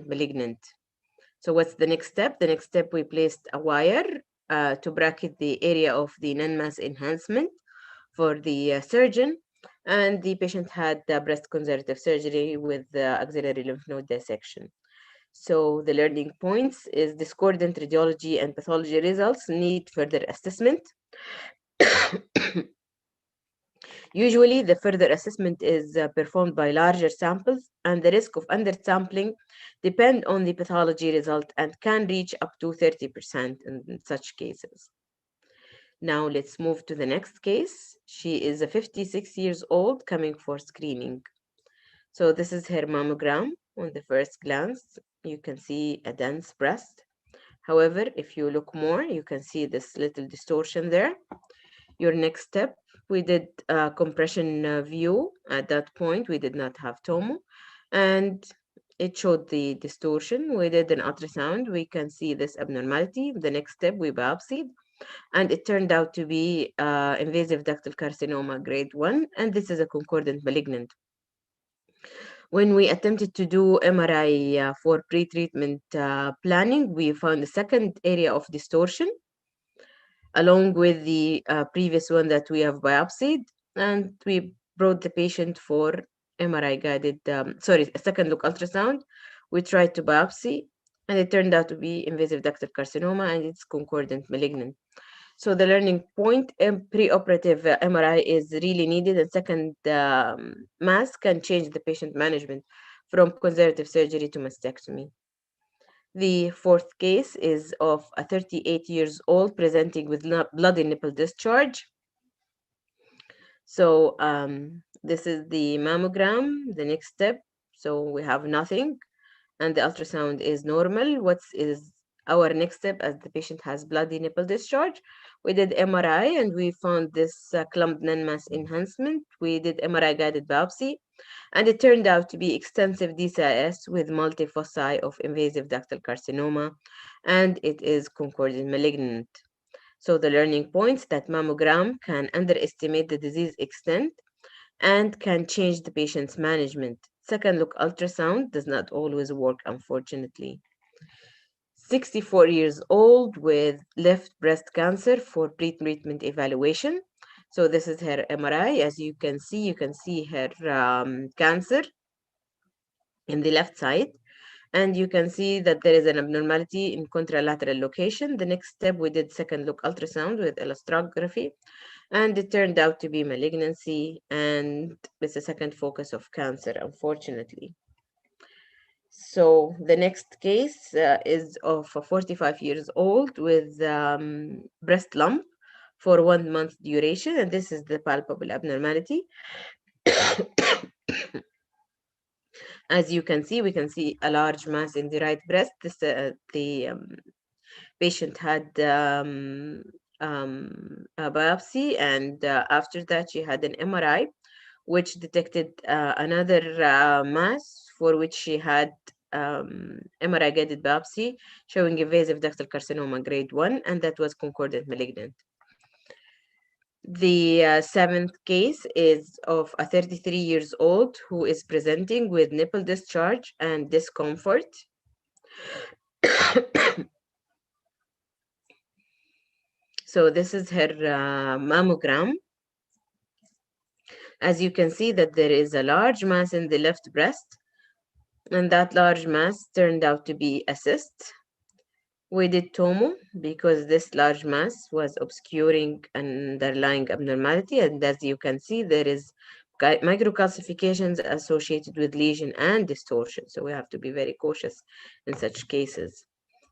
malignant. So what's the next step? The next step, we placed a wire to bracket the area of the non-mass enhancement for the surgeon, and the patient had breast conservative surgery with axillary lymph node dissection. So the learning points is discordant radiology and pathology results need further assessment. Usually, the further assessment is performed by larger samples, and the risk of undersampling depend on the pathology result and can reach up to 30% in such cases. Now let's move to the next case. She is a 56 years old coming for screening. So this is her mammogram. On the first glance, you can see a dense breast. However, if you look more, you can see this little distortion there. Your next step, we did a compression view. At that point, we did not have tomo, and it showed the distortion. We did an ultrasound. We can see this abnormality. The next step, we biopsied, and it turned out to be invasive ductal carcinoma grade 1, and this is a concordant malignant. When we attempted to do MRI for pre-treatment planning, we found a second area of distortion along with the previous one that we have biopsied, and we brought the patient for MRI guided, a second look ultrasound. We tried to biopsy, and it turned out to be invasive ductal carcinoma, and it's concordant malignant. So the learning point, preoperative MRI is really needed, and second mass can change the patient management from conservative surgery to mastectomy. The fourth case is of a 38 years old presenting with bloody nipple discharge. So this is the mammogram, the next step. So we have nothing, and the ultrasound is normal. What is our next step, as the patient has bloody nipple discharge? We did MRI, and we found this clumped non-mass enhancement. We did MRI guided biopsy, and it turned out to be extensive DCIS with multifoci of invasive ductal carcinoma, and it is concordant malignant. So the learning points that mammogram can underestimate the disease extent and can change the patient's management. Second look ultrasound does not always work, unfortunately. 64 years old with left breast cancer for pre-treatment evaluation. So this is her MRI. As you can see her cancer in the left side, and you can see that there is an abnormality in contralateral location. The next step, we did second look ultrasound with elastography, and it turned out to be malignancy, and it's a second focus of cancer, unfortunately. So the next case is of a 45 years old with breast lump for 1 month duration, and this is the palpable abnormality. As you can see, we can see a large mass in the right breast. This the patient had a biopsy, and after that she had an MRI, which detected another mass for which she had MRI guided biopsy showing invasive ductal carcinoma grade 1, and that was concordant malignant. The seventh case is of a 33 years old who is presenting with nipple discharge and discomfort. So this is her mammogram. As you can see that there is a large mass in the left breast, and that large mass turned out to be a cyst. We did tomo because this large mass was obscuring an underlying abnormality, and as you can see, there is microcalcifications associated with lesion and distortion. So we have to be very cautious in such cases.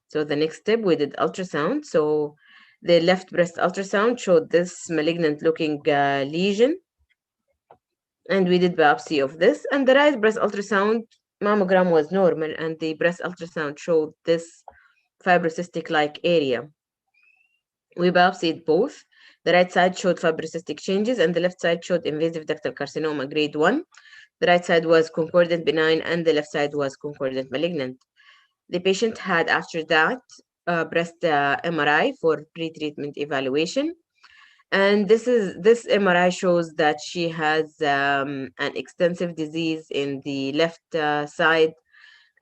So the next step, we did ultrasound. So the left breast ultrasound showed this malignant looking lesion, and we did biopsy of this. And the right breast ultrasound mammogram was normal, and the breast ultrasound showed this fibrocystic-like area. We biopsied both. The right side showed fibrocystic changes, and the left side showed invasive ductal carcinoma grade 1. The right side was concordant benign, and the left side was concordant malignant. The patient had, after that, breast MRI for pre-treatment evaluation. And this MRI shows that she has an extensive disease in the left side,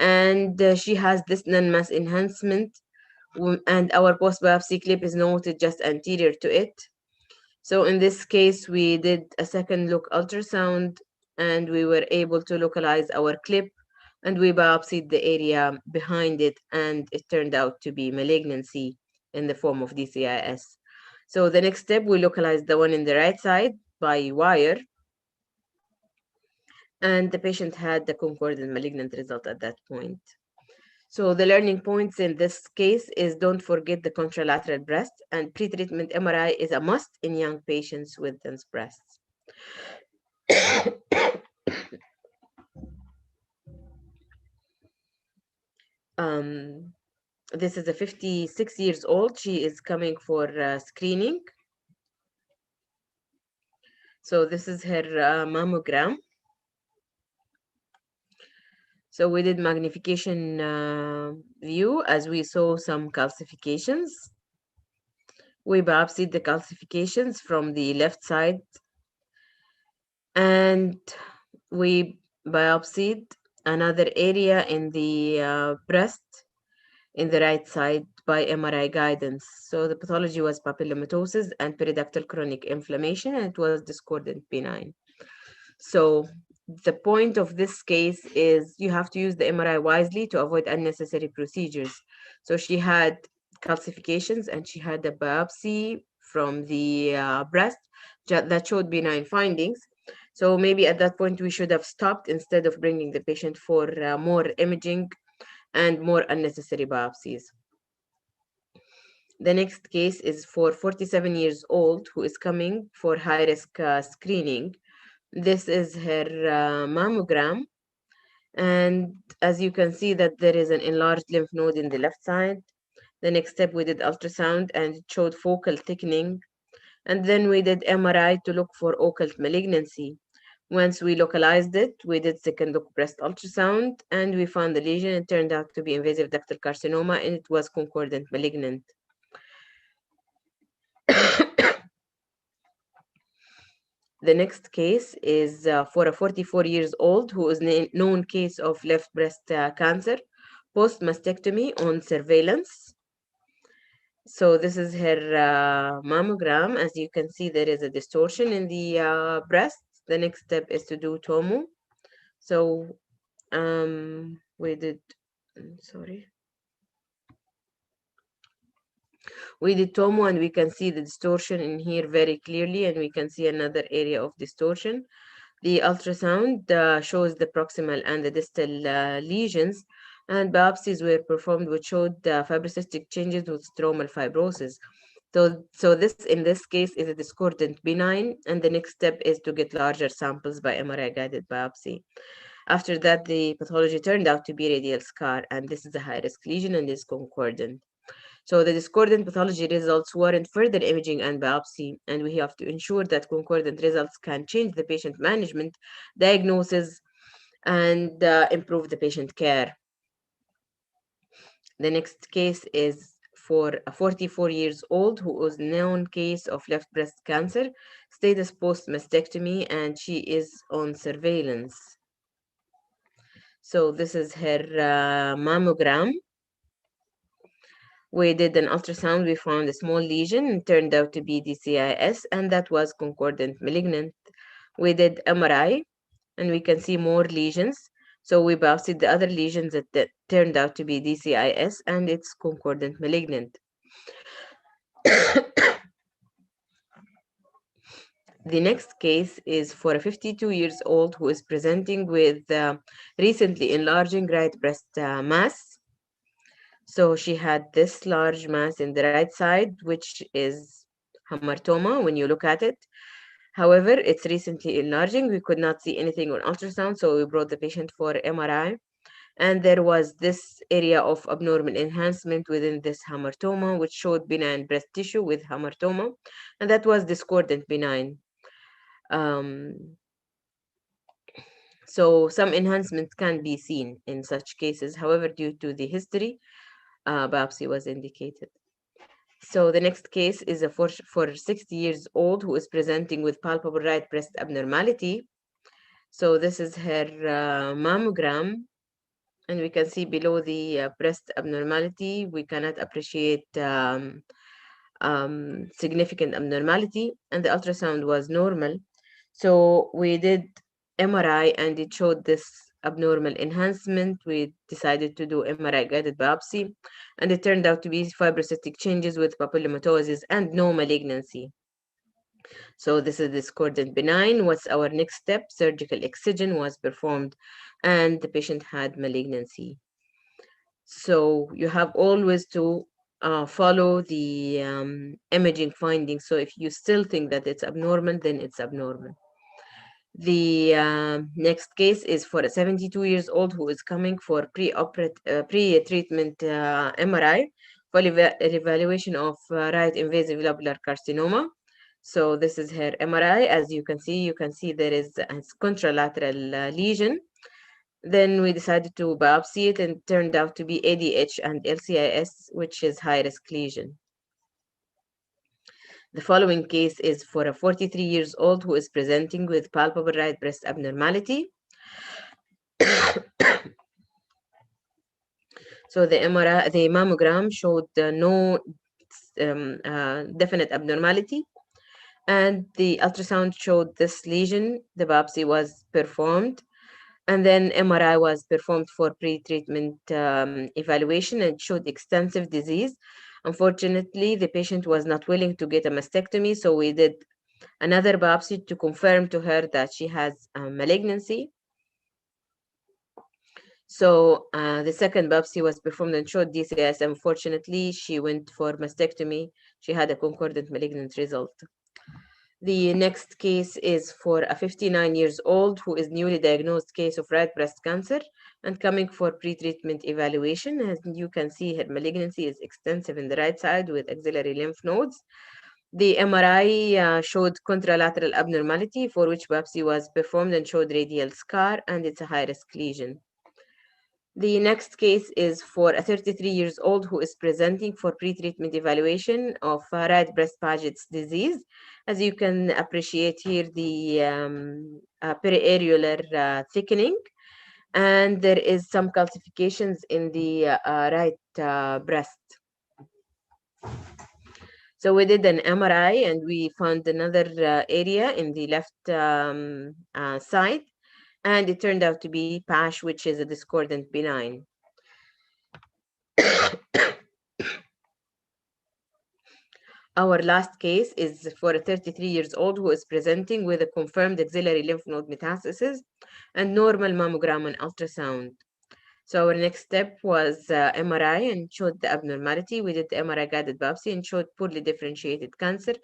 and she has this non-mass enhancement, and our post-biopsy clip is noted just anterior to it. So in this case, we did a second look ultrasound, and we were able to localize our clip, and we biopsied the area behind it, and it turned out to be malignancy in the form of DCIS. So the next step, we localized the one in the right side by wire, and the patient had the concordant malignant result at that point. So the learning points in this case is don't forget the contralateral breast, and pre-treatment MRI is a must in young patients with dense breasts. um, this is a 56 years old. She is coming for screening. So this is her mammogram. So we did magnification view as we saw some calcifications. We biopsied the calcifications from the left side, and we biopsied another area in the breast in the right side by MRI guidance. So the pathology was papillomatosis and periductal chronic inflammation, and it was discordant benign. So the point of this case is you have to use the MRI wisely to avoid unnecessary procedures. So she had calcifications, and she had a biopsy from the breast that showed benign findings. So maybe at that point we should have stopped instead of bringing the patient for more imaging and more unnecessary biopsies. The next case is for 47 years old who is coming for high risk screening. This is her mammogram, and as you can see that there is an enlarged lymph node in the left side. The next step, we did ultrasound, and it showed focal thickening, and then we did MRI to look for occult malignancy. Once we localized it, we did second look breast ultrasound, and we found the lesion. It turned out to be invasive ductal carcinoma, and it was concordant malignant. The next case is for a 44 years old who is known case of left breast cancer, post mastectomy on surveillance. So this is her mammogram. As you can see, there is a distortion in the breast. The next step is to do tomo. So we did, sorry. We did tomo, and we can see the distortion in here very clearly, and we can see another area of distortion. The ultrasound shows the proximal and the distal lesions, and biopsies were performed which showed fibrocystic changes with stromal fibrosis. So this in this case is a discordant benign, and the next step is to get larger samples by MRI guided biopsy. After that, the pathology turned out to be radial scar, and this is a high risk lesion and is concordant. So the discordant pathology results warrant further imaging and biopsy, and we have to ensure that concordant results can change the patient management, diagnosis, and improve the patient care. The next case is for a 44 years old who was known case of left breast cancer, status post mastectomy, and she is on surveillance. So this is her mammogram. We did an ultrasound, we found a small lesion, and turned out to be DCIS, and that was concordant malignant. We did MRI, and we can see more lesions. So we biopsied the other lesions that turned out to be DCIS, and it's concordant malignant. The next case is for a 52 years old who is presenting with recently enlarging right breast mass. So she had this large mass in the right side, which is hamartoma when you look at it. However, it's recently enlarging. We could not see anything on ultrasound, so we brought the patient for MRI. And there was this area of abnormal enhancement within this hamartoma, which showed benign breast tissue with hamartoma, and that was discordant benign. So some enhancement can be seen in such cases. However, due to the history, biopsy was indicated. So the next case is a for 60 years old who is presenting with palpable right breast abnormality. So this is her mammogram, And we can see below the breast abnormality, we cannot appreciate significant abnormality, and the ultrasound was normal. So we did MRI and it showed this abnormal enhancement. We decided to do MRI guided biopsy, and it turned out to be fibrocystic changes with papillomatosis and no malignancy. So this is discordant benign. What's our next step? Surgical excision was performed and the patient had malignancy. So you have always to follow the imaging findings. So if you still think that it's abnormal, then it's abnormal. The next case is for a 72 years old who is coming for pre-treatment MRI for evaluation of right invasive lobular carcinoma. So this is her MRI. As you can see there is a contralateral lesion. Then we decided to biopsy it and it turned out to be ADH and LCIS, which is high-risk lesion. The following case is for a 43 years old who is presenting with palpable right breast abnormality. So the MRI, the mammogram showed no definite abnormality, and the ultrasound showed this lesion. The biopsy was performed, and then MRI was performed for pre-treatment evaluation and showed extensive disease. Unfortunately, the patient was not willing to get a mastectomy, so we did another biopsy to confirm to her that she has a malignancy. So the second biopsy was performed and showed DCIS. Unfortunately, she went for mastectomy. She had a concordant malignant result. The next case is for a 59 years old who is newly diagnosed case of right breast cancer and coming for pre-treatment evaluation. As you can see, her malignancy is extensive in the right side with axillary lymph nodes. The MRI showed contralateral abnormality for which biopsy was performed and showed radial scar, and it's a high-risk lesion. The next case is for a 33 years old who is presenting for pre-treatment evaluation of right breast Paget's disease. As you can appreciate here, the periareolar thickening, and there is some calcifications in the right breast. So we did an MRI and we found another area in the left side, and it turned out to be PASH, which is a discordant benign. Our last case is for a 33 years old who is presenting with a confirmed axillary lymph node metastasis and normal mammogram and ultrasound. So our next step was MRI and showed the abnormality. We did the MRI guided biopsy and showed poorly differentiated cancer,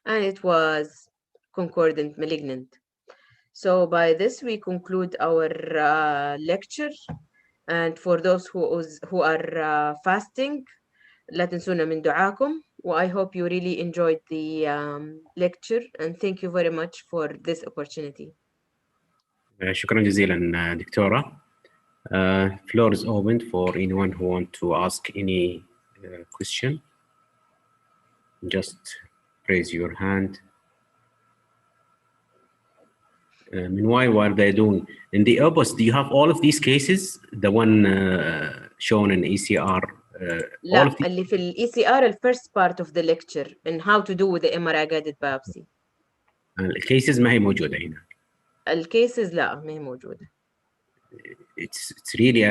and it was concordant malignant. So by this we conclude our lecture. And for those who are fasting, لا تنسونا من دعاكم. I hope you really enjoyed the lecture, and thank you very much for this opportunity. شكرا جزيلا دكتورة. Floor is open for anyone who want to ask any question. Just raise your hand. Meanwhile, while they're doing, in the opposite, do you have all of these cases? The one shown in ECR? لا, اللي في ال ECR first part of the lecture and how to do with the MRI guided biopsy. الكيسز ما هي موجودة هنا. الكيسز لا ما هي موجودة. It's really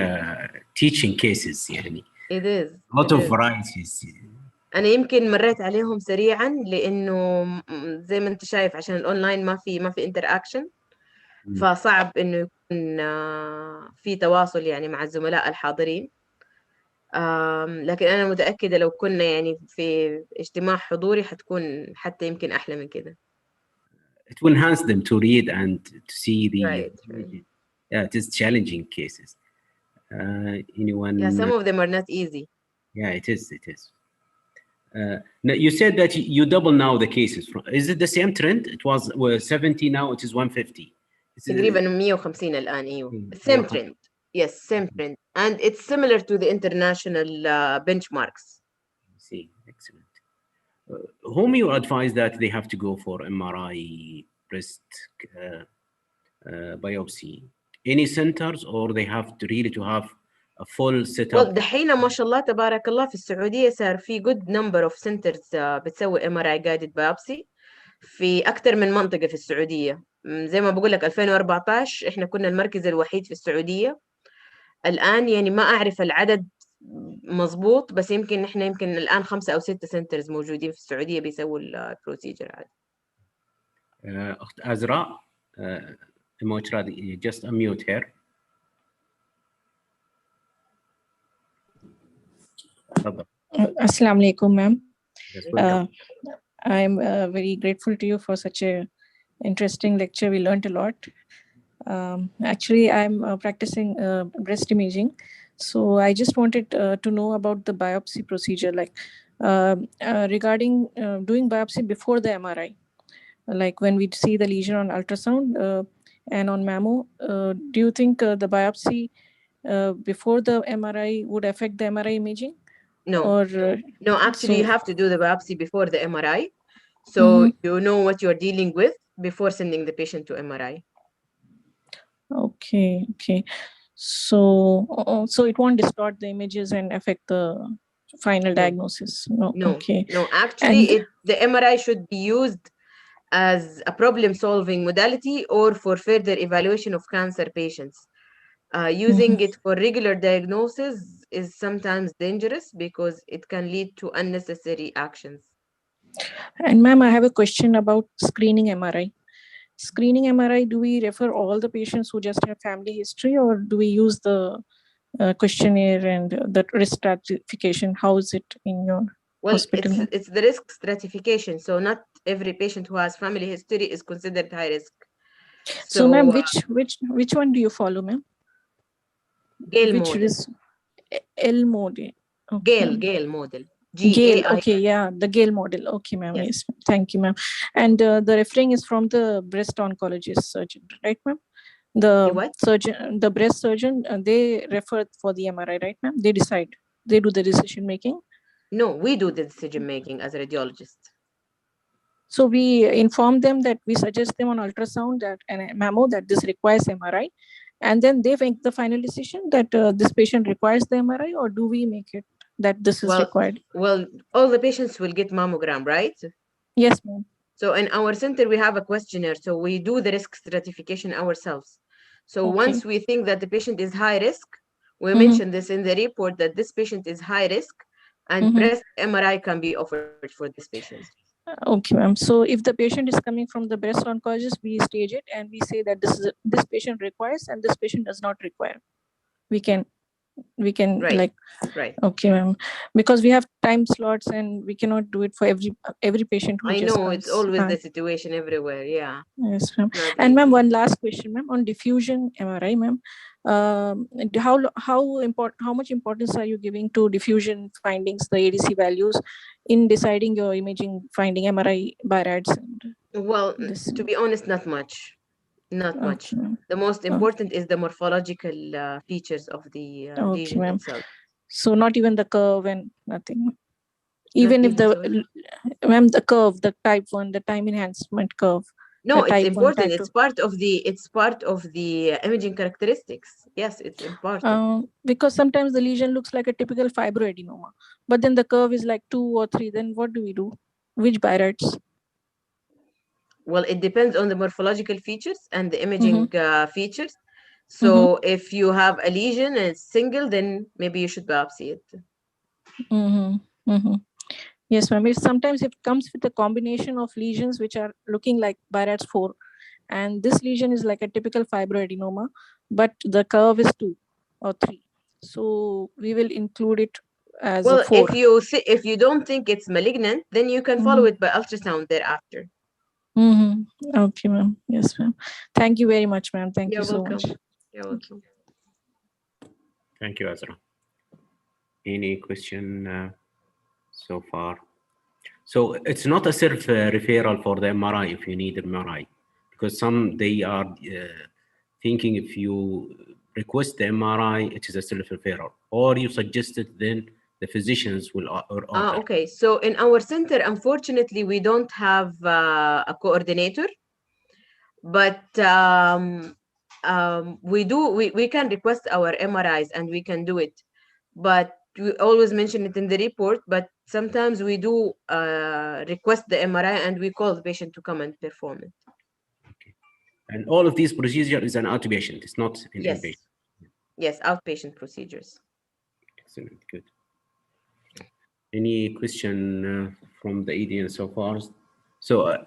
teaching cases يعني. It is. A lot of varieties. أنا يمكن مريت عليهم سريعا لأنه زي ما أنت شايف عشان الأونلاين ما في interaction. فصعب إنه يكون في تواصل يعني مع الزملاء الحاضرين. لكن أنا متأكدة لو كنا يعني في اجتماع حضوري حتكون حتى يمكن أحلى من كده. It will enhance them to read and to see the. Right. Yeah, it is challenging cases. Anyone? Yeah, some of them are not easy. Yeah, it is. It is. Now you said that you double now the cases. Is it the same trend? It was 70, now it is 150. تقريبا 150 الآن أيوه. Same trend. Yes, same trend. And it's similar to the international benchmarks. I see. Excellent. Whom you advise that they have to go for MRI breast biopsy? Any centers, or they have to really to have a full setup. well دحين ما شاء الله تبارك الله في السعودية صار في good number of centers بتسوي MRI guided biopsy في أكثر من منطقة في السعودية. زي ما بقول لك 2014 إحنا كنا المركز الوحيد في السعودية. الآن يعني ما أعرف العدد مظبوط، بس يمكن إحنا يمكن الآن 5 أو 6 سنترز موجودين في السعودية بيسووا البروسيجر هذا. أخت أزراء just unmute her. Assalamu alaikum, ma'am. Yes, welcome. I'm very grateful to you for such a interesting lecture. We learned a lot. Actually, I'm practicing breast imaging. So I just wanted to know about the biopsy procedure, like regarding doing biopsy before the MRI. Like when we see the lesion on ultrasound and on mammo, do you think the biopsy before the MRI would affect the MRI imaging? No. Or, no, actually, you have to do the biopsy before the MRI. So you know what you're dealing with before sending the patient to MRI. Okay. So it won't distort the images and affect the final diagnosis. No. Okay. No, actually, the MRI should be used as a problem-solving modality or for further evaluation of cancer patients. Using it for regular diagnosis is sometimes dangerous because it can lead to unnecessary actions. And ma'am, I have a question about screening MRI. Screening MRI, do we refer all the patients who just have family history, or do we use the questionnaire and the risk stratification? How is it in your hospital? It's the risk stratification. So not every patient who has family history is considered high risk. So ma'am, which one do you follow, ma'am? Gale model. L model. Okay. Gale model. Gale. Okay, yeah, the Gale model. Okay, ma'am. Yes. Thank you, ma'am. And the referring is from the breast oncologist surgeon, right, ma'am? The surgeon, the breast surgeon, they refer for the MRI, right, ma'am? They decide. They do the decision making. No, we do the decision making as a radiologist. So we inform them that we suggest them on ultrasound that and mammo that this requires MRI, and then they make the final decision that this patient requires the MRI, or do we make it that this is required? Well, all the patients will get mammogram, right? Yes, ma'am. So in our center, we have a questionnaire. So we do the risk stratification ourselves. So once we think that the patient is high risk, we mention this in the report that this patient is high risk and breast MRI can be offered for this patient. Okay, ma'am. So if the patient is coming from the breast oncologist, we stage it and we say that this patient requires and this patient does not require. We can right. Okay, ma'am, because we have time slots and we cannot do it for every patient who I just know comes. it's always the situation everywhere. Yeah. Yes, ma'am. And ma'am, one last question, ma'am, on diffusion MRI, ma'am. How much importance are you giving to diffusion findings, the ADC values, in deciding your imaging finding MRI BIRADS? Well, to be honest, not much. Not much. The most important is the morphological features of the lesion itself. So not even the curve and nothing. Even if the curve, the type 1, the time enhancement curve. No, it's important. It's part of the imaging characteristics. Yes, it's important. Because sometimes the lesion looks like a typical fibroadenoma, but then the curve is like 2 or 3. Then what do we do? Which BIRADS? Well, it depends on the morphological features and the imaging features. So if you have a lesion and it's single, then maybe you should biopsy it. Yes, ma'am. Sometimes it comes with a combination of lesions which are looking like BIRADS 4. And this lesion is like a typical fibroadenoma, but the curve is 2 or 3. So we will include it as a 4. If you don't think it's malignant, then you can follow it by ultrasound thereafter. Okay, ma'am. Yes, ma'am. Thank you very much, ma'am. Thank you so much. You're welcome. Thank you, Azra. Any question so far? So it's not a self-referral for the MRI if you need MRI, because they are thinking if you request the MRI, it is a self-referral, or you suggested then the physicians will order. Okay, so in our center, unfortunately, we don't have a coordinator, but we can request our MRIs and we can do it, but we always mention it in the report. But sometimes we do request the MRI and we call the patient to come and perform it. And all of these procedures is an outpatient. It's not an Yes. inpatient. Yes, outpatient procedures. Excellent. Good. Any question from the audience so far? So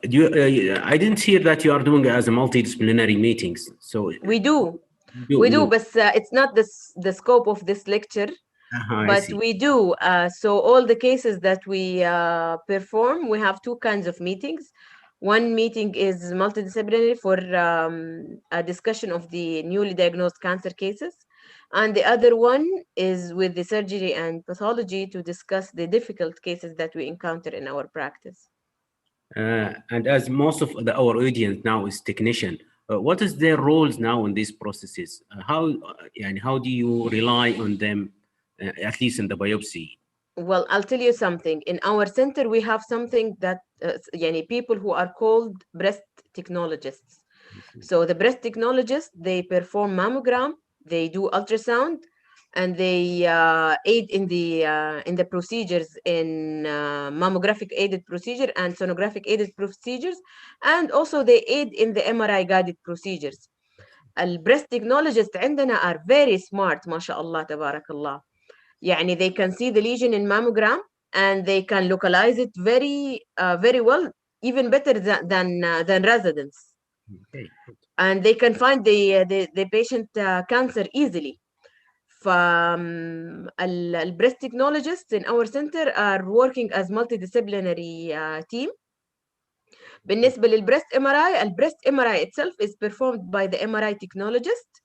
I didn't hear that you are doing as a multidisciplinary meetings. So We do. you We do, but it's not the scope of this lecture. I But see. we do. So all the cases that we perform, we have two kinds of meetings. One meeting is multidisciplinary for a discussion of the newly diagnosed cancer cases. And the other one is with the surgery and pathology to discuss the difficult cases that we encounter in our practice. And as most of our audience now is technician, what is their roles now in these processes? How do you rely on them, at least in the biopsy? Well, I'll tell you something. In our center, we have something that people who are called breast technologists. So the breast technologists, they perform mammogram, they do ultrasound, and they aid in the procedures in mammographic aided procedure and sonographic aided procedures, and also they aid in the MRI guided procedures. البريست technologists عندنا are very smart ما شاء الله تبارك الله. يعني they can see the lesion in mammogram and they can localize it very well, even better than residents. Okay. And they can find the patient cancer easily. البريست technologists in our center are working as multidisciplinary team. بالنسبة للبريست MRI, البريست MRI itself is performed by the MRI technologist.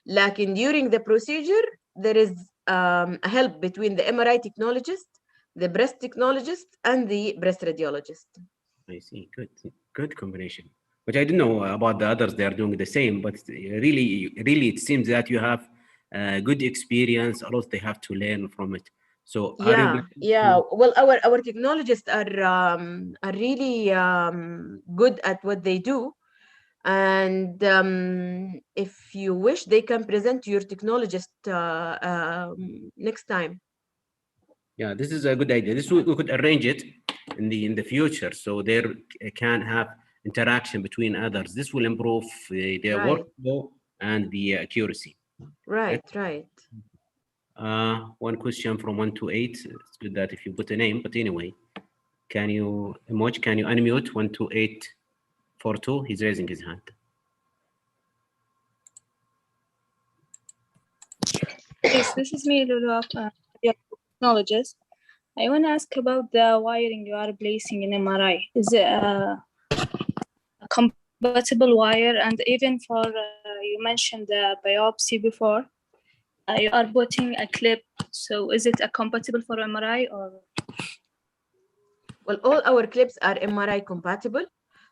لكن during the procedure, there is a help between the MRI technologist, the breast technologist, and the breast radiologist. I see. Good combination. But I don't know about the others. They are doing the same. But really, it seems that you have good experience. A lot they have to learn from it. So yeah. Well, our technologists are really good at what they do. And if you wish, they can present your technologist next time. Yeah, this is a good idea. We could arrange it in the future, so there can have interaction between others. This will improve their workflow and the accuracy. Right. One question from 1 to 8. It's good that if you put a name, but anyway, can you unmute 12842? He's raising his hand. Yes, this is me, Lulu, technologist. I want to ask about the wiring you are placing in MRI. Is it a compatible wire? And even for, you mentioned the biopsy before, you are putting a clip. So is it a compatible for MRI or? Well, all our clips are MRI compatible.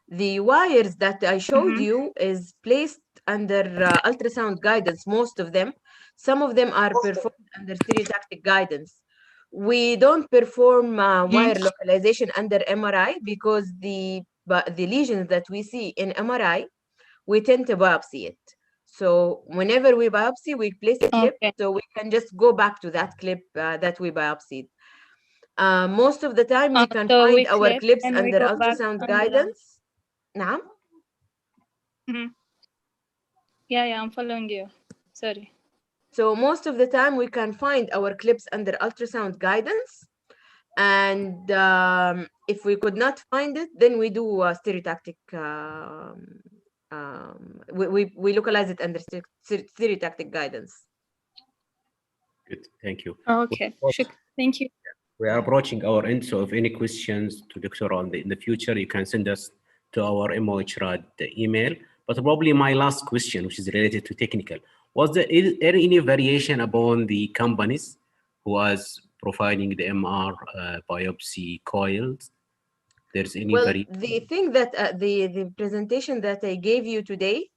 The wires that I showed you is placed under ultrasound guidance, most of them. Some of them are performed under stereotactic guidance. We don't perform wire localization under MRI because the lesions that we see in MRI, we tend to biopsy it. So whenever we biopsy, we place a clip, so we can just go back to that clip that we biopsied. Most of the time, we can find our clips under ultrasound guidance. نعم. Yeah, I'm following you. Sorry. So most of the time, we can find our clips under ultrasound guidance. And if we could not find it, then we do stereotactic. We localize it under stereotactic guidance. Good, thank you. Okay, thank you. We are approaching our end, so if any questions to Dr. in the future, you can send us to our MOHRAD email. But probably my last question, which is related to technical, is there any variation upon the companies who was providing the MR biopsy coils? There's any the thing that the presentation that I gave you today,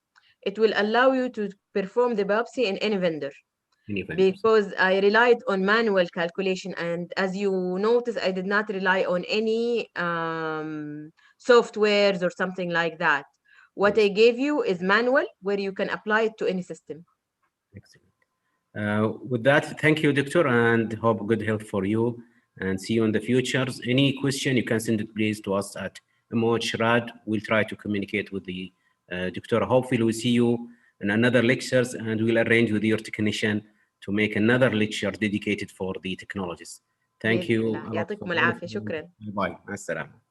it will allow you to perform the biopsy in any vendor. Because I relied on manual calculation, and as you notice, I did not rely on any softwares or something like that. What I gave you is manual where you can apply it to any system. Excellent. With that, thank you, Doctor, and hope good health for you, and see you in the future. Any question, you can send it please to us at MOHRAD. We'll try to communicate with the Doctor. Hopefully we'll see you in another lectures, and we'll arrange with your technician to make another lecture dedicated for the technologies. Thank بإذن you. الله. يعطيكم العافية. شكرا. Bye. مع السلامة.